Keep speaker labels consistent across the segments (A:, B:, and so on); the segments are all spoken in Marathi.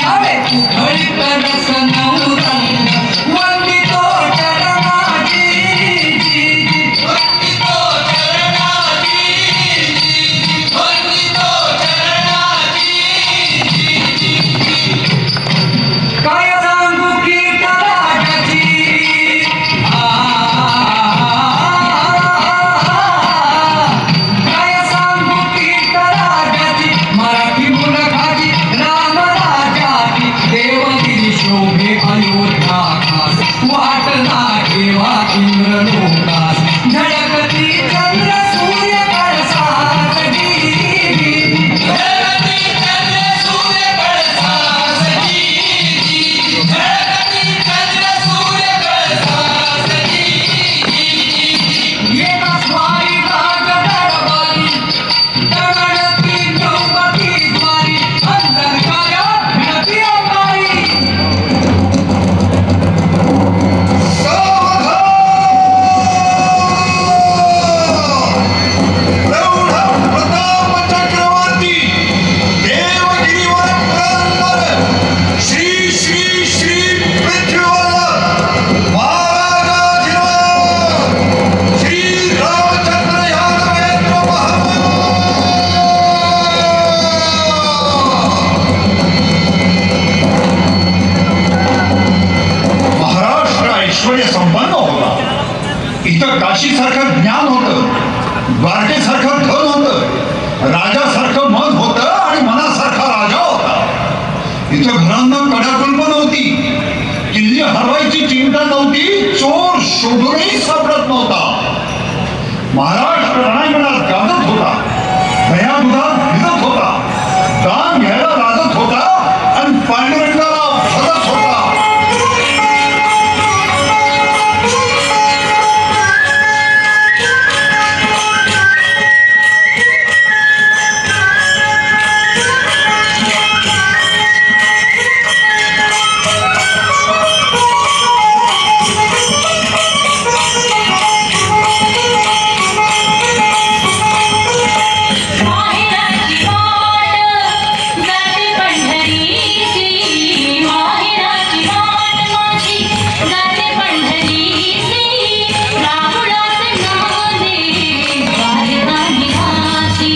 A: अरे उधळीत रस नवरंग वंदितो चरणाची वंदितो चरणाची वंदितो चरणाची काय सांगू कीर्तनाची काय सांगू कीर्तनाची मराठी मुलखाची रामराजाची देवगिरी शोभे अयोध्या खास वाट ना ठेवा इंद्रलोकास झळकती चंद्र सूर्य कळसासगी झळकती चंद्र सूर्य कळसासगी झळकती चंद्र सूर्य कळसासगी येता स्वारी राज दरबारी दगडती द्रौपदी द्वारी अंधकारा भिडती अंबारी
B: महाराष्ट्र ऐश्वर्य संपन्न होता. इथं काशीसारखं ज्ञान होतं, द्वारकेसारखं धन होतं, राजासारखं मन होतं आणि मनासारखा राजा होता. इथं घरांना कडाकुलप नव्हती, किल्ली हरवायची चिंता नव्हती, चोर शोधूनही सापडत नव्हता. महाराष्ट्र रणांगणात गाजत होता, दया दुधात भिजत होता, दान घ्यायला लाजत होता आणि पांडुरंगाला भजत होता.
C: माहेराची वाट जाते पंढरीची माहेराची वाट माझी जाते पंढरीची राहुळात नांदे द्वारका निवासी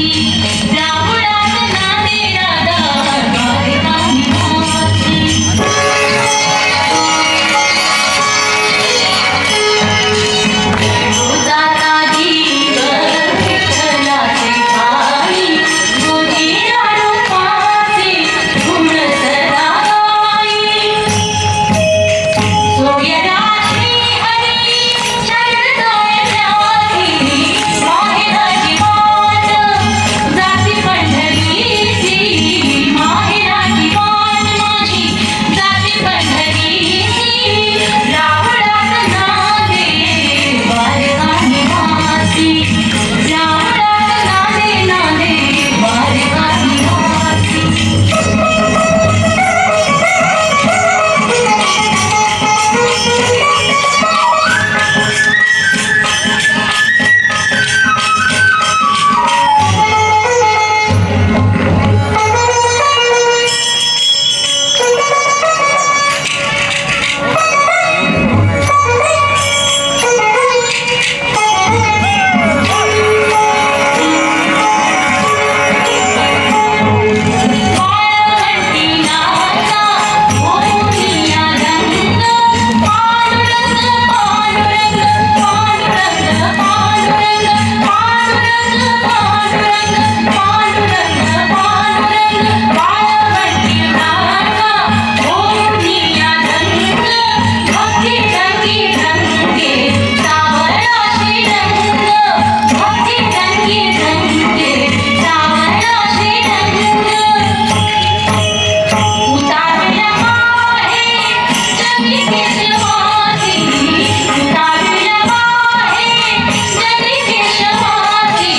C: राहुळात नांदे राधा द्वारका निवासी जाता जीव विठ्ठलाचे पायी गोदीला रूपाचे गुण सदाई सूर्यराशी हरी शरदोय व्याधी माहेराची वाट जाती पंढरीची माहेराची वाट माझी जाती पंढरीची राहुळात नांदे द्वारका निवासी राहुळात नांदे द्वारका निवासी वाळवंटी नाचा मोरनिया रंग पांडुरंग पांडुरंग पांडुरंग पांडुरंग पांडुरंग पांडुरंग पांडुरंग पांडुरंग वाळवंटी नाचा मोरनिया रंग भक्ती रंगी रंगे सावराशी रंग भक्ती रंगी रंगे सावराशी रंग उतारला आहे जगी केशवासी उतारला आहे जगी केशवासी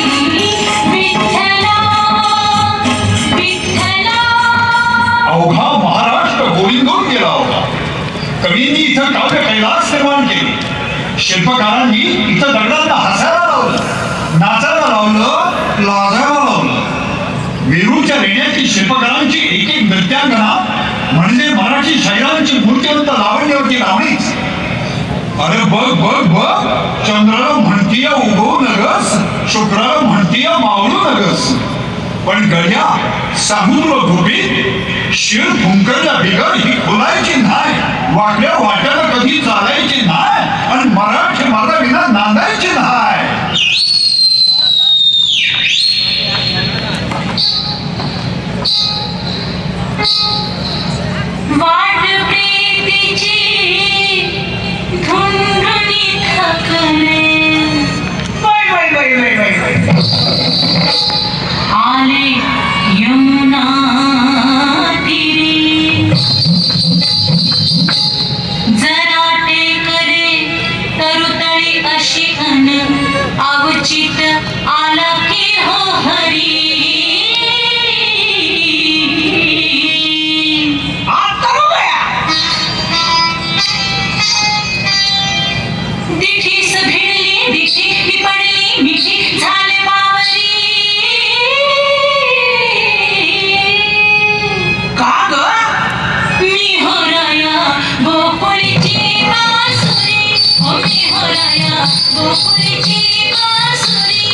C: विठ्ठला विठ्ठला
B: अवघा महाराष्ट्र गोविंदून गेला होता. कवींनी इथं काव्य कैलास निर्माण केले, शिल्पकारांनी इथं दगडांना हसायला लावलं, नाचायला लावलं, लाजायला लावलं. वेरूळच्या लेण्यातील शिल्पकारांची एक एक नृत्यांगना म्हणजे मूर्तिवंत लावण्यवती लावणीच. अरे बघ बघ बघ, चंद्राला म्हणतीय उगवू नगस, शुक्राला म्हणतीय मावळू नगस. पण गड्या सांगू तुला गोपी, शिर फुंकरल्या बिगर ही खुलायची नाही, वाटल्या वाट्याला कधी चालायची नाही, आणि मराठी माझा विना नांदायची नाही.
C: वाट प्रीतीची धुंडुनी थकले, आले यमुना तीरी. जरा टेकरे तरुतळी अशी अन अवचित आला की हो हरी. दिठीस भिडली दिठी ही पडली मिठी झाले बावरी. का ग मी हो राया गोकुळीची बासुरी, हो मी हो राया गोकुळीची बासुरी.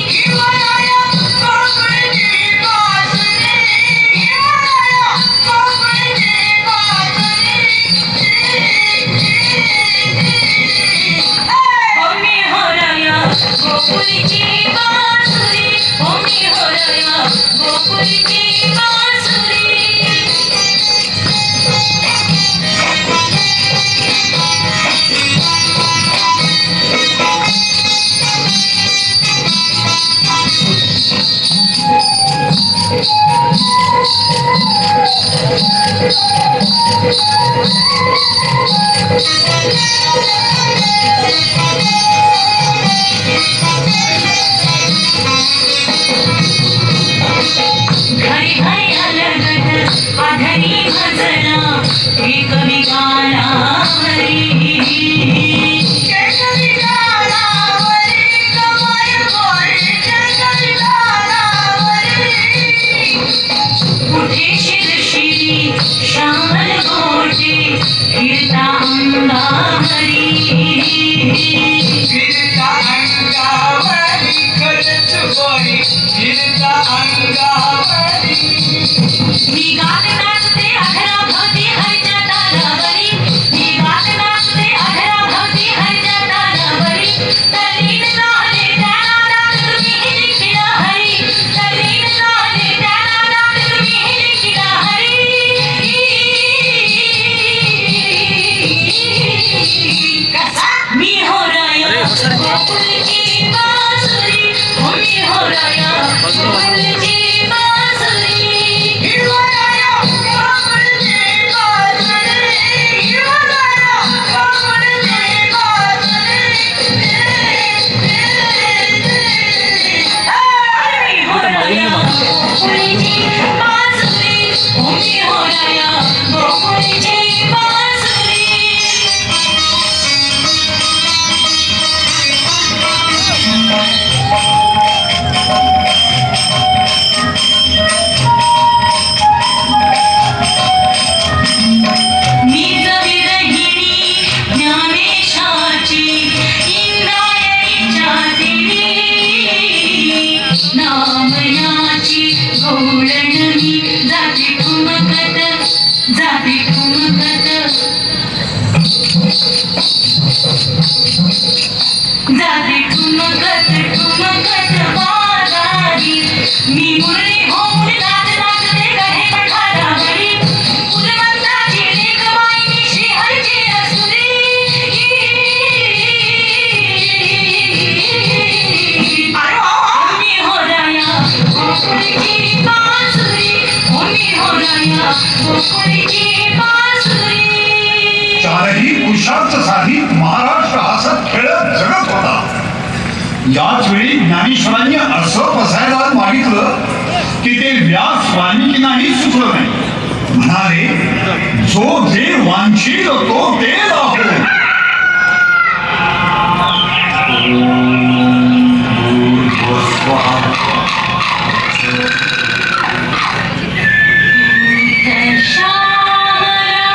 C: हिवाळ्या गोकुळीची बासुरी, हिवाळ्या गोकुळीची बासुरी. ओ मी हो राया गोकुळीची बासुरी, ओ मी हो राया गोकुळीची बासुरी. घरी घरी अलगद आधरी भजना एक गानावरी. केशरी गानावरी कमाई गोरी, केशरी गानावरी. उठे शिरशिरी श्यामल गोटे फिरता अंगावरी.
A: फिरता अंगावरी खरंच गोरी, फिरता अंगावरी.
C: मी गात नाचते अधरा भवती हरीच्या तालावरी, मी गात नाचते अधरा भवती हरीच्या तालावरी. तल्लीन झाले त्या नादात तुम्ही लिखिला हरी, तल्लीन झाले त्या नादात तुम्ही लिखिला हरी. मी हो राया गोकुळची बासुरी, हो मी हो राया गोकुळची बासुरी. हिवाळ्या गोकुळची बासुरी, हिवाळ्या गोकुळची बासुरी. मी हो राया गोकुळची बासुरी, हो मी हो राया गोकुळची बासुरी. मी जविरहिणी ज्ञानेशाची इंद्रायणीच्या देवी. नामयाची गवळण मी जाते ठुमकत, जाते ठुमकत, जाते ठुमकत ठुमकत बाजारी. मी मुरली होऊन नाच नाचते गहे पठारावरी. उदमंताची लेकबाई मी श्रीहरीची असुरी. मी हो राया गोकुळची बासुरी, हो मी हो राया गोकुळची बासुरी.
B: चारही पुरुषार्थ साधित महाराष्ट्र हसत खेळत जगत होता. याच वेळी ज्ञानेश्वरांनी असं बसायला मागितलं की ते व्यास वाल्मिकींनाही सुचलं नाही. म्हणाले, जो जे वांछील तो ते दाखो.
C: दशावरा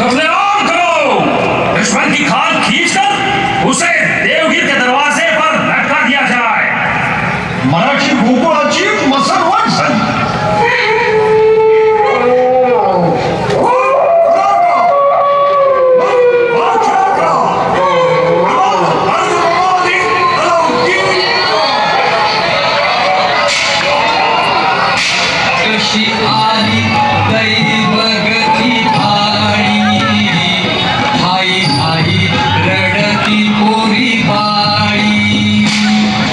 D: कत्लेआम करो, दुश्मन की खाल खींचकर उसे देवगिर के दरवाजे पर लटका दिया जाए।
B: मराठी गोकुळाची मसणवट झाली.
A: कशी आली दैवगती थाळी, हाई हाई रडती पोरी बाळी,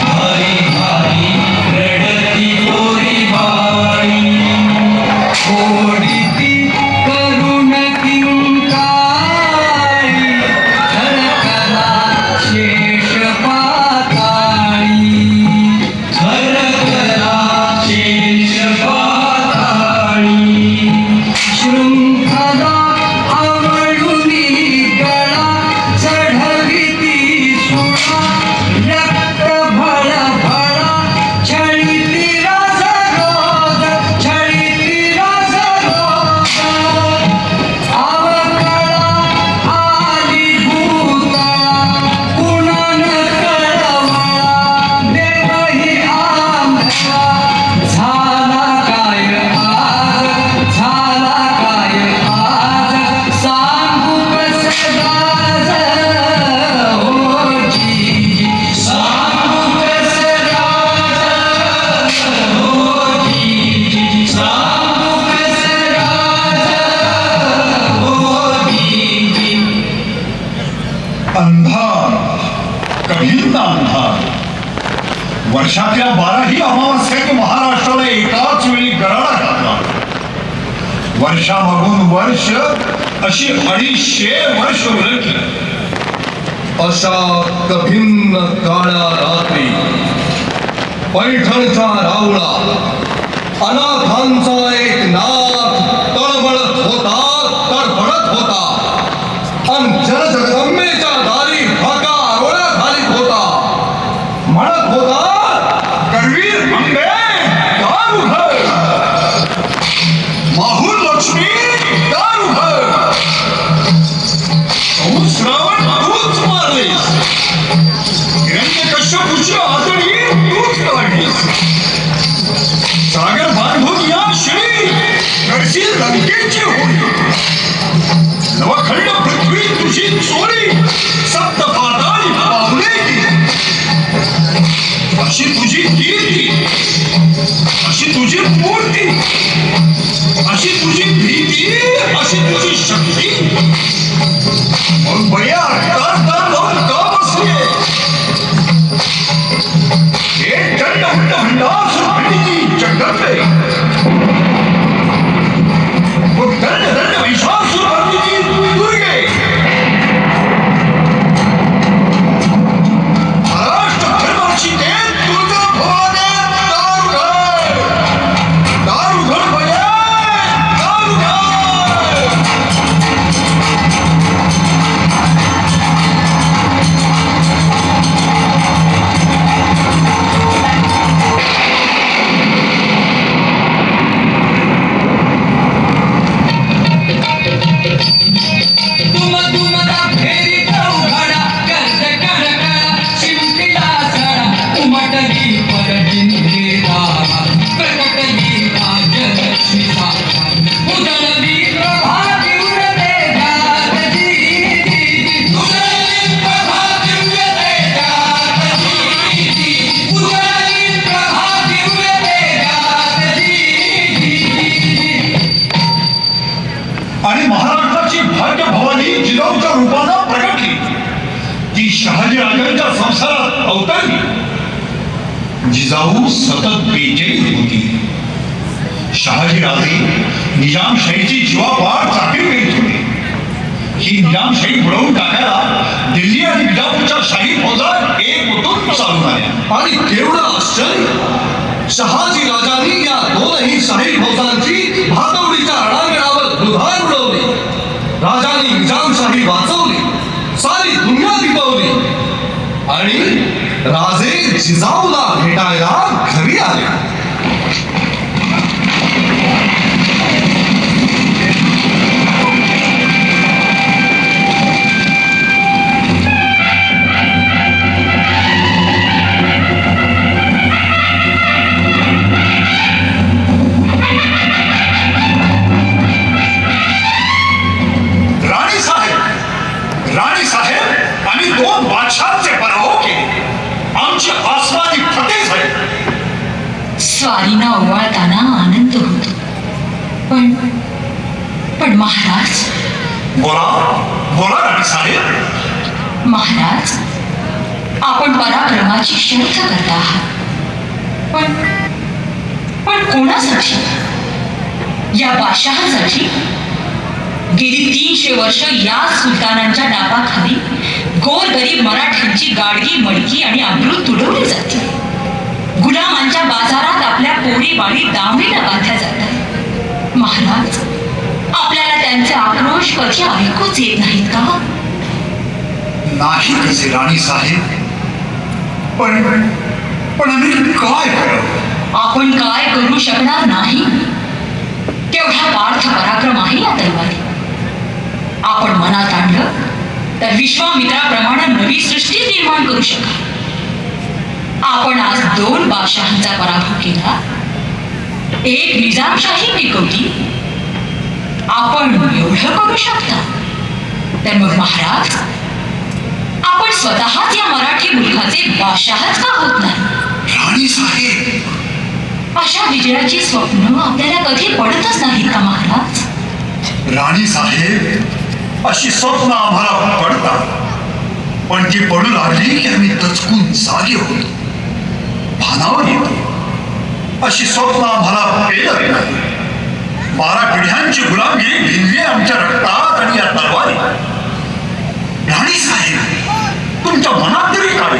A: हाई हाई रडती पोरी बाळी, ओढीती करुण किंकाळी, थरथरा शेष पाताळी, थरथरा शेष पाताळी, शृंखला आवळुनी गळा चढविती सुळा, रक्त भळभळा छळीती रस रोज, छळीती रस रोज, अवकळा आली भूतळा, कुणान कळवळा, देवही आंधळा, झाला काय आज, झाला काय आज, सांगू कसे राज, हो जी, सांगू कसे राज, हो जी, सांगू कसे राज, हो जी.
B: अंधार, कधीचा अंधार. वर्षातल्या 12ही अमावास्येत महाराष्ट्राला एकाच वेळी गराडा घातला. वर्षामागून वर्ष अशी 250 वर्ष उलटली.
E: अशा कभिन्न काळ्या रात्री पैठणचा रावळा अनाथांचा एक नाथ तळमळत होता, तडफडत होता, आणि जनजगदंबेच्या दारी हाका आरोळ्या घालीत होता, म्हणत होता,
B: करवीर मंगे दार उघड, माहूर लक्ष्मी दार उघड, श्रावण तूच मारलीस, हिरण्यकश्यपूची आतडी तूच काढलीस, सागर बांधून या श्री घरची लंकेची होळी, नवखंड पृथ्वी तुझी चोरी, सप्त पाताळी पावले गेली. अशी तुझी कीर्ती, अशी तुझी मूर्ती, अशी तुझी भीती, अशी तुझी शक्ती, मग बया तर लावून का बसले? हे दंड हुंड हुंडासूर भिडीची जगदंबे, मग दंड दंड महिषासूर मर्दिनी दुर्गे, महाराष्ट्र धर्माची देव तुळजा भवाने दार उघड, दार उघड बया, दार उघड. आणि महाराष्ट्राची भाग्य भवानी जिजाऊच्या रूपानं प्रगटली. ती शहाजी राजांच्या संसारात अवतरली. जिजाऊ सतत बेचैन होती. शहाजी राजे निजामशाहीची जीवापाड चाकरी करीत होते. ही निजामशाही बुडवून टाकायला दिल्ली आणि विजापूरच्या शाही फौजा एकवटून चालून आल्या.
E: आणि केवढं आश्चर्य, शहाजी राजांनी या दोनही शाही फौजांची भातवडीच्या रणांगणावर धुधार उडवली. राजांनी निजामशाही वाचवली, सारी दुनिया दिपवली, आणि राजे जिजाऊला भेटायला घरी आले.
B: 2 बादशाहांचे पराभव केले. आमची आसमानी फते झाली.
C: स्वारीना ओवाळताना आनंद होतो, पण महाराज,
B: बोला राणी साहेब.
C: महाराज, आपण पराक्रमाची शर्थ करता आहात, पण कोणासाठी? या बादशहासाठी? गेली 300 वर्ष या सुलतानांच्या डाबाखाली गोरगरीब मराठ्यांची गाडगी मडकी आणि अमृत तुडवली जाते. गुलामांच्या बाजारात आपल्या पोरी बाळी दांडीला बांधल्या जातात. महाराज, आपल्याला त्यांचे आक्रोश कधी ऐकूच येत नाहीत का?
B: नाही कसे राणी साहेब, पण आम्ही काय करू?
C: आपण काय करू शकणार नाही. तेवढा पार्थ पराक्रम आहे या तलवारी. आपण मनात आणलं तर विश्वामित्राप्रमाणे नवी सृष्टी निर्माण करू शकाल. आपण आज 2 बादशहांचा पराभव केला, एक निजामशाही टिकवली. आपण एवढं करू शकता तर मग महाराज, आपण स्वतःच या मराठी मुलखाचे बादशहाच का होत नाही?
B: राणी साहेब,
C: अशा विजयाची स्वप्न आपल्याला कधी पडतच नाहीत का महाराज?
B: राणी साहेब, अशी स्वप्न आम्हाला पडतात, पण ती पडू लागली की आम्ही दचकून जागे होतो, भानावर येतो. अशी स्वप्न आम्हाला पेलत नाही. 12 पिढ्यांची गुलामगिरी भिनली आमच्या रक्तात आणि या तलवारी. राणी साहेब, तुमच्या मनात तरी काय?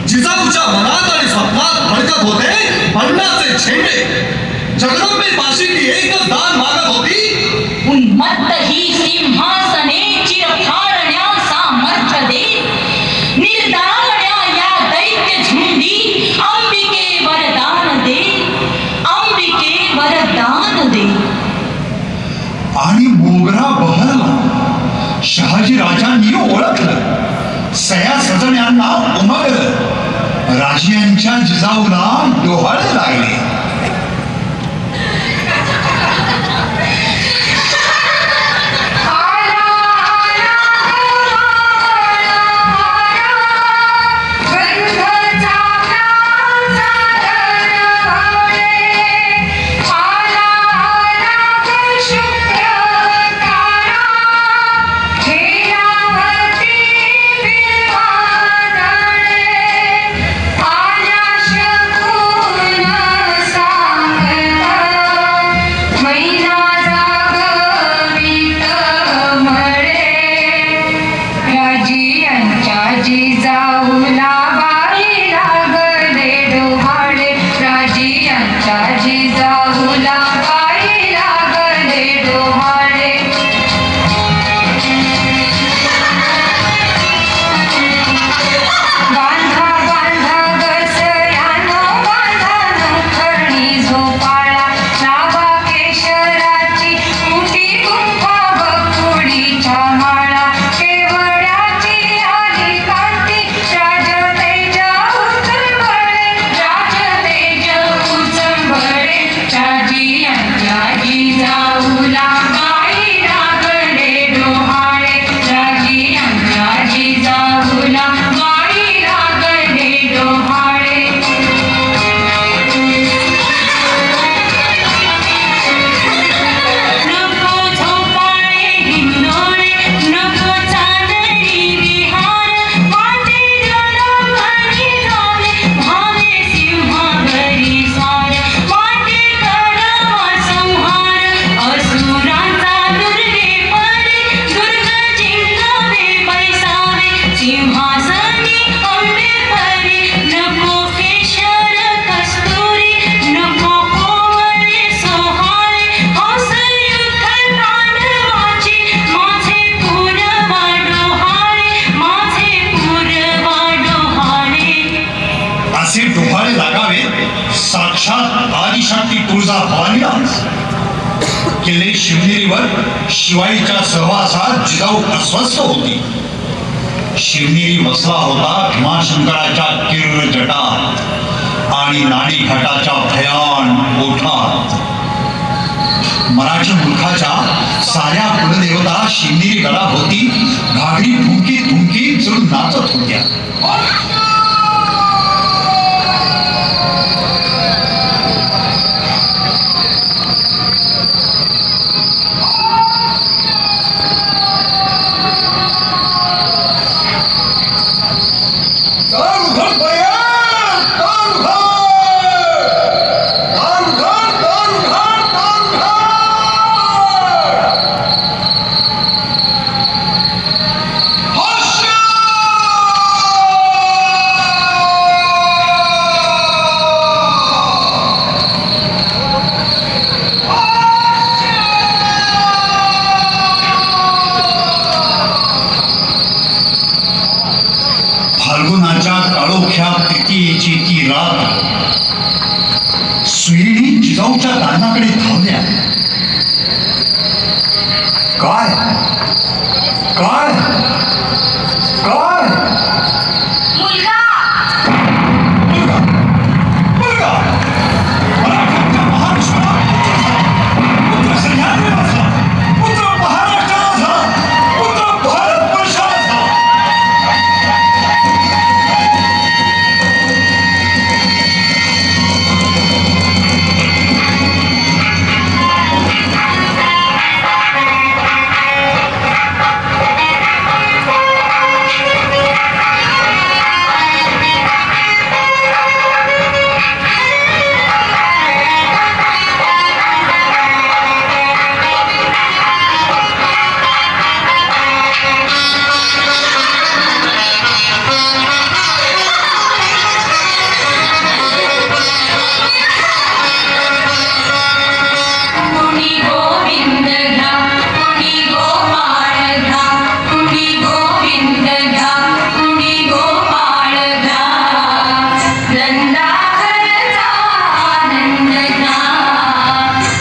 E: जिजाऊच्या मनात आणि स्वप्नात फडकत होते बंडाचे झेंडे. जगदंबेपाशी ती एकच दान मागत होती.
C: उन्मत्त ही सिंहासने चिरफाडण्या सामर्थ्य दे. निर्दारण्या या दैत्य झुंडी अंबिके वरदान दे. अंबिके वरदान दे.
B: आणि मोगरा बहरला. शहाजी राजांनी ओळखलं, सया सजण्यांना उमगलं. राजियांच्या जिजाऊला डोहाळे लागले. किल्ले शिवनेरीवर शिवाईच्या सहवासात जिजाऊ अस्वस्थ होती. शिवनेरी वसला होता भीमाशंकराच्या तीव्र जटात आणि नाणी घाटाच्या भयान ओठात. मराठी मुलखाच्या साऱ्या कुलदेवता शिवनेरी गडाभोवती फाल्गुनाच्या काळोख्या प्रीतीची ती रात सुईणी जिजाऊच्या दालनाकडे धावल्या. काय काय काय
C: मुलगा
B: मुलगा मुलगा मराठ्यांच्या महाराष्ट्राला पुत्र सह्याद्रीला झाला, पुत्र महाराष्ट्राला झाला, पुत्र भारतवर्षाला झाला.
C: कुणी गोविंद घ्या कुणी गोपाळ घ्या कुणी गोविंद घ्या कुणी गोपाळ घ्या नंदाघरचा आनंद घ्या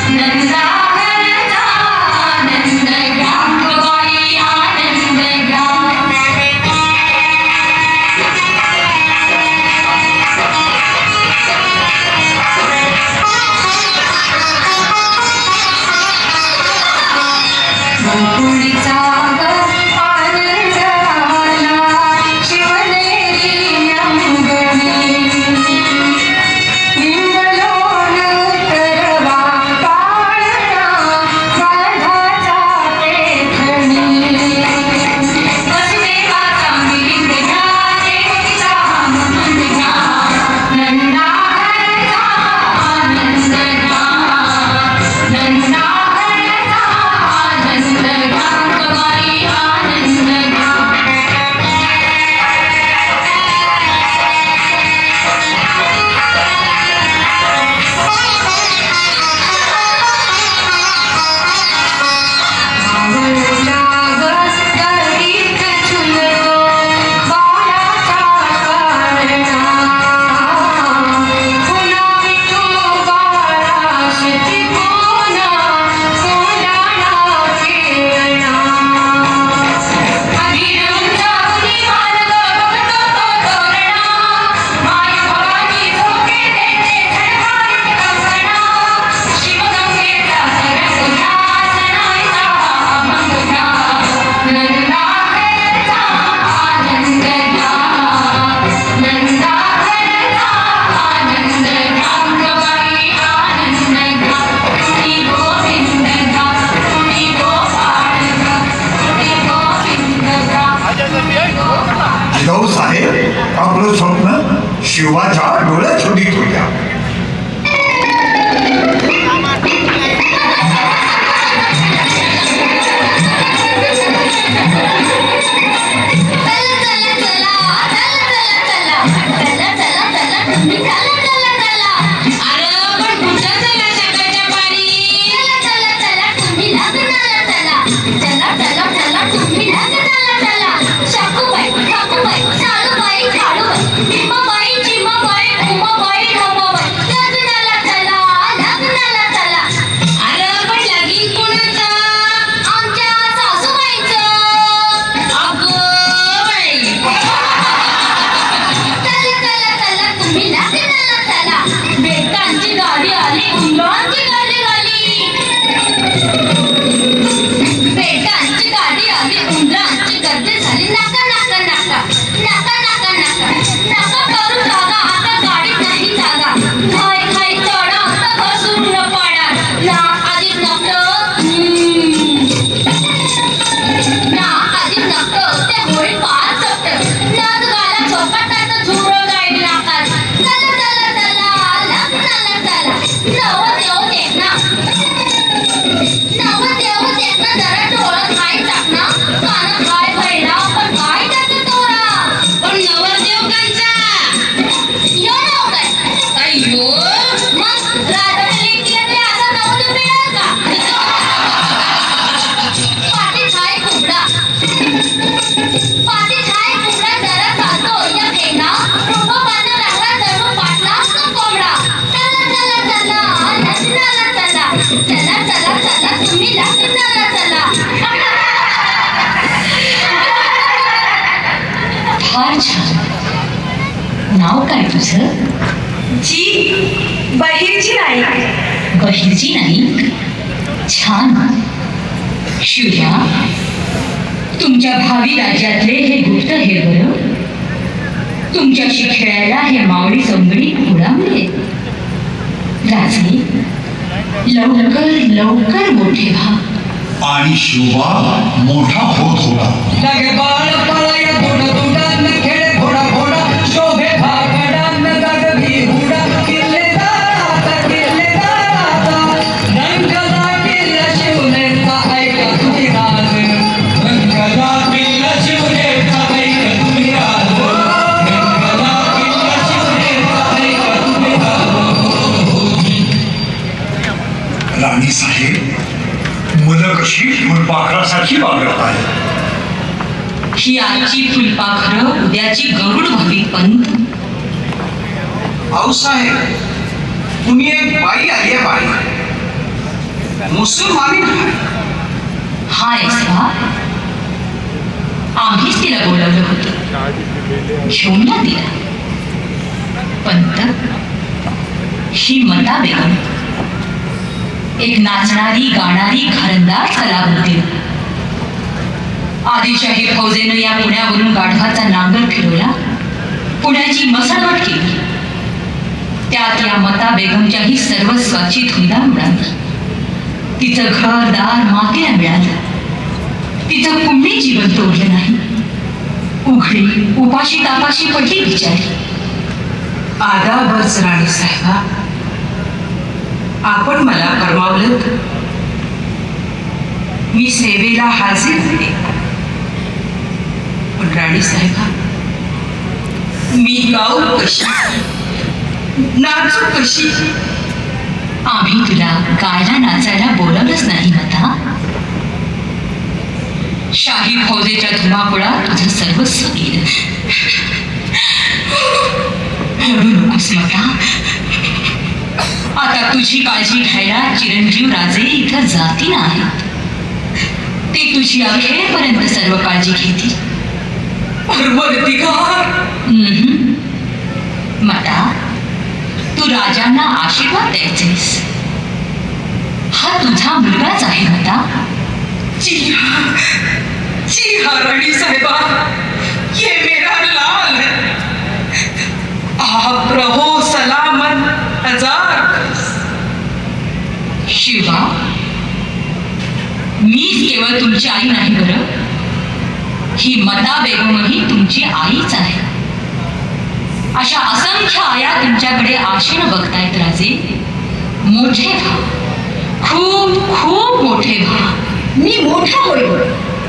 C: नंदाघरचा आनंद घ्या बाई आनंद घ्या गोकुळीचा आनंद आला शिवनेरी अंगणी लिंबलोन करवा पाळणा माझाचा पेठणी वसुदेवाचा मिलिंद घ्या देवकीचा आनंद घ्या नंदाघरचा आनंद घ्या नंदाघरचा आनंद घ्या बाई आनंद घ्या गरीत झुलतो बाळाचा कारणा पुन्हा विठू बाळाशी पुन्हा कोंडाणा खेळणा अभिरमचा कुणी मार्ग बघतो तो तोरणा माय भवानी झोके देते झळकाळी कंकणा शिवगंगेचा सरस घ्या सणाईचा अभंग घ्या नंदाघरचा आनंद घ्या नंदाघरचा आनंद घ्या बाई आनंद घ्या कुणी गोविंद घ्या कुणी गोपाळ घ्या कुणी गोविंद घ्या
B: जिजाऊ साहेब, आपलं स्वप्न शिवाच्या डोळ्यात छोटीत होत्या.
C: अरे पण कुठं चला सकाळच्या पारी अरे पण लगीन कोणाचं आमच्या सासूबाईचं अगं बाई बेटांची गाडी आली उंदरांची गाडी आली बेटांची गाडी आली उंदरांची गर्दी झाली नाका नाका नाका नाका नाका पाठी छाय कुकडा जरा चालतो या खेळा रूपापानं लागला जणू पाटला कोंबडा चला चला चला लग्नाला चला चला चला चला तुम्ही लग्नाला चला
F: फार छान. नाव काय तुझं?
C: जी बहिरची नाईक.
F: बहिरजी नाईक. छान. शिवबा, तुमच्या भावी राज्यातले हे गुप्त हे बरं. तुमच्याशी खेळायला हे मावळी चौंगडी उडावले. राजे, लवकर लवकर मोठे व्हा.
B: आणि शिवबा मोठा होत होता.
A: लगे बाळ पळाया धुड धुडान खेळ घोडा घोडा शोभे भागडान जागवी हुडा किल्लेदारात रंगला किल्ला शिवनेचा ऐका तुम्ही राज रंगला किल्ला शिवनेचा ऐका तुम्ही राज रंगला किल्ला शिवनेचा ऐका तुम्ही राज.
B: राणी साहेब, मुलं कशी फुलपाखरासारखी वागत आहे.
F: ही आजची फुलपाखरं उद्याची गरुड व्हावी पंत.
A: आऊसाहेब, तुम्ही एक बाई आली आहे बाई मुसलमानी नाही.
F: हाय सा, आम्हीच तिला बोलवलं होतं, घेऊन या तिला. पंत, ही मता बेगम एक नाचणारी गाणारी घरंदाज कलावंती. आदिलशाही फौजेनं या पुण्यावरून गाढवाचा नांगर फिरवला, पुण्याची मसळवट केली. त्यात या मता बेगमच्याही सर्वस्वाची धुंदा उडाली. तिचं घरदार मातेला मिळालं. तिचं पुण्य जीवन तोडलं नाही. उघडी उपाशी तापाशी पडली बिचारी.
G: आदाबच राणी साहेबा, आपण मला फरमावलं मी सेवेला हाजीर झाले. पण राणी साहेबा, मी गाऊ कशी, नाचू कशी?
F: आम्ही तुला गायला नाचायला बोलवलंच नाही मता. शाही फौजेच्या धुमाकुळात तुझं सर्वस्व गेलं. रडू नकोस मता. आता तुझी काळजी घ्यायला चिरंजीव राजे इथं जाती आहेत. ते तुझी अखेरपर्यंत सर्व काळजी घेतील.
G: परवरदिगार,
F: मता, तू राजांना आशीर्वाद द्यायचेस. हा तुझा मुलगाच आहे मता.
G: जी हाँ रानी साहिबा, ये मेरा लाल है. आप रहो सलामत हजार.
F: शिवा, मीच केवळ तुमची आई नाही बरं. ही मता बेगमही तुमची आईच आहे. अशा असंख्य आया तुमच्याकडे आशेनं बघतायत राजे. मोठे व्हा, खूप खूप मोठे व्हा.
C: मी मोठा होईल,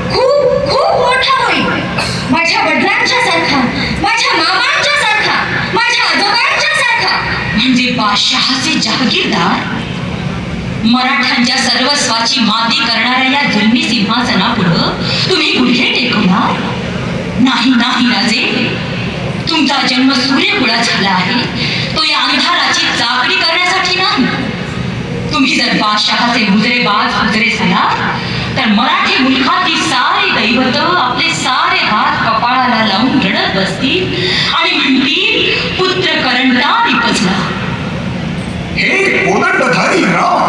C: खूप खूप मोठा होईल. माझ्या वडिलांच्या सारखा, माझ्या मामांच्या सारखा, माझ्या आजोबांच्या सारखा.
F: म्हणजे बादशहाचे जहागीरदार. मराठ्यांच्या सर्वस्वाची माती करणाऱ्या या जुलमी सिंहासनापुढं तुम्ही गुढे टेकवणार नाही. नाही राजे, तुमचा जन्म सूर्यकुळात झाला आहे, तो या अंधाराची चाकरी करण्यासाठी नाही. तुम्ही जर बादशहाचे मुजरेबाज मुजरे झाला तर मराठी मुलखातील सारे दैवत आपले सारे हात कपाळाला लावून रडत बसतील आणि म्हणतील, पुत्र करंटा निपजला.
B: हे कोदंडधारी राम,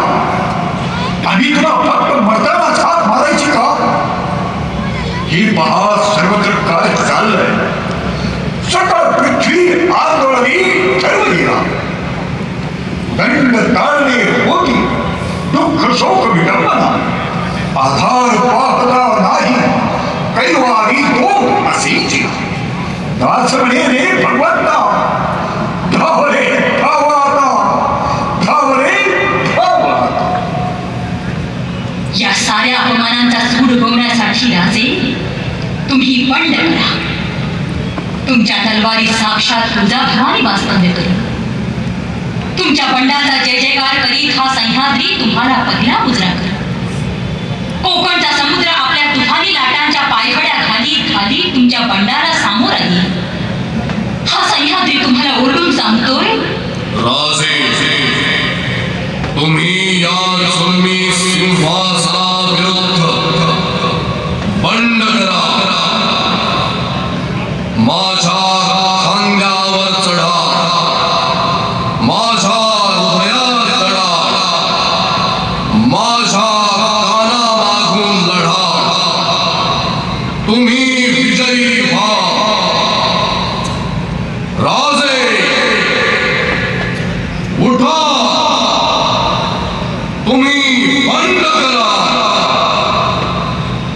B: आम्ही तुला फक्त मर्दानाच हात मारायची का? हे पहा सर्वत्र काय चाललंय. सकळ पृथ्वी आंदोलनी ठरवलीला. दंड ताळणे होती, दुःख शोक विडंबना. आधार पाहता नाही कैवारी तो असेची. दास म्हणे रे भगवंता, धावरे धावाता, धावरे धावाता.
F: या साऱ्या अपमानांचा सूड उगवण्यासाठी राजे तुम्ही बंड करा. तुमच्या तलवारी साक्षात तुळजाभवानी वास्तव्य करू. तुमच्या बंडाचा जय जयकार करीत हा सह्याद्री तुम्हाला पहिला मुजरा करू. कोकणचा समुद्र आपल्या तुफानी लाटांच्या पायघड्या घालीत घालीत आधी तुमच्या बंडाला सामोर आली. हा सह्याद्री तुम्हाला ओरडून सांगतोय,
E: राजे, तुम्ही या जुलमी सिंहासनाविरुद्ध बंड करा. माझ्या खांद्यावर चढा, माझ्या हृदयात चढा, माझ्या कानामागून लढा. तुम्ही विजयी व्हा. राजे, उठा, तुम्ही बंड करा.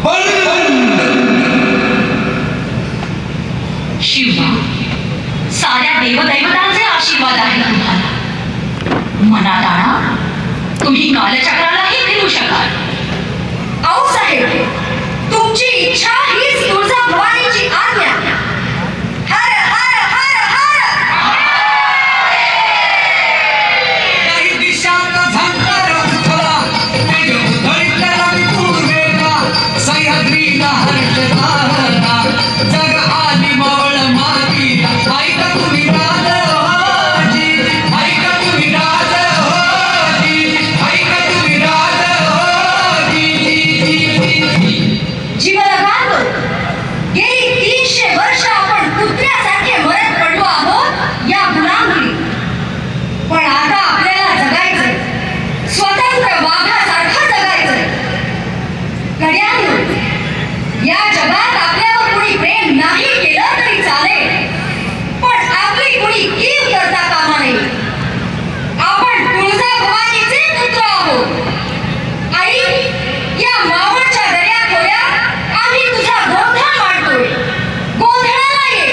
E: बंड.
F: शिवा, साऱ्या देवदैवतांचे आशीर्वाद आहे तुम्हाला. मनात आणा, तुम्ही कालचक्रालाही फिरू शकाल.
C: अहो साहेब, तुमची इच्छा हीच तुळजा भवानीची आज्ञा. हर हर हर हर.
A: काही दिशांना झंकार उठला, तेज उधळीतला रवी पूर्वेला, सह्याद्रीला हर्ष झाला, जग आली मावळ मातीला. ऐका तुम्ही राजवाजी, ऐका तुम्ही राजवाजी, ऐका तुम्ही राजवाजी.
C: जीवलगांतो, गेली 300 वर्ष आपण कुत्र्यासारखे मरत पडलो आहोत या गुलामगिरीत. पण आता आपल्याला जगायचंय, स्वतंत्र वाघासारखं जगायचंय. कड्यांनो, या जगात आपल्यावर कुणी प्रेम नाही केलं तरी चालेल, पण आपली कुणी कीव करता कामा नये. आपण तुळजा भवानीचे पुत्र आहोत. आई, या मावळच्या दर्याखोऱ्यात आम्ही तुझा गोंधळ मांडतोय. गोंधळाला ये.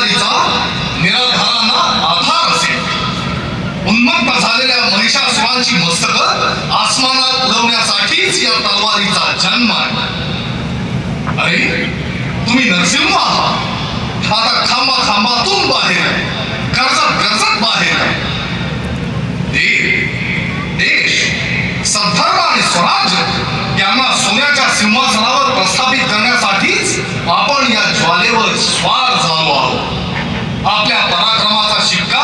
E: तलवारीचा निराधारांना आधार असेल. उन्मत्त झालेल्या महिषासुरांची मस्तकं आसमानात उडवण्यासाठीच या तलवारीचा जन्म आहे. अरे तुम्ही नरसिंह आहात. आता खांबातून बाहेर आहे, गरजत बाहेर आहे. देश सद्धर्म आणि स्वराज्य यांना सोन्याच्या सिंहासनावर प्रस्थापित करण्यासाठीच आपण या ज्वालेवर स्वार झालो आहोत. आपल्या पराक्रमाचा शिक्का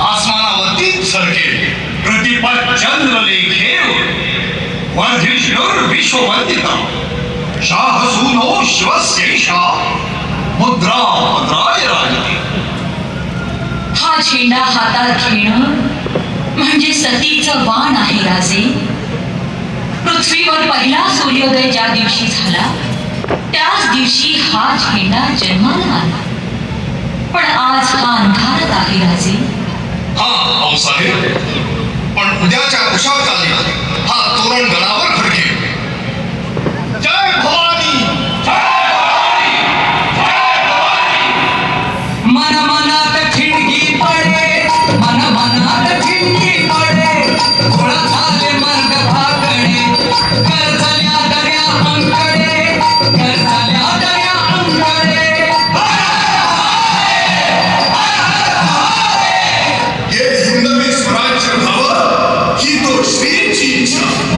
E: आसमानावरती झळकेल.
B: प्रतिपद चंद्र लेखेव वर्धिष्णुर्विश्ववंदिता शाहसूनो शिवस्यैषा मुद्रा भद्राय राजते.
F: हा झेंडा हातात घेणं म्हणजे सतीचं वाण आहे राजे. पृथ्वीवर पहिला सूर्योदय ज्या दिवशी झाला त्याच दिवशी हा झेंडा जन्माला आला. पण आज हा अंधारात आहे राजे.
E: हा भाऊसाहेब, पण उद्याच्या उशाकाली हा तोरण गडावर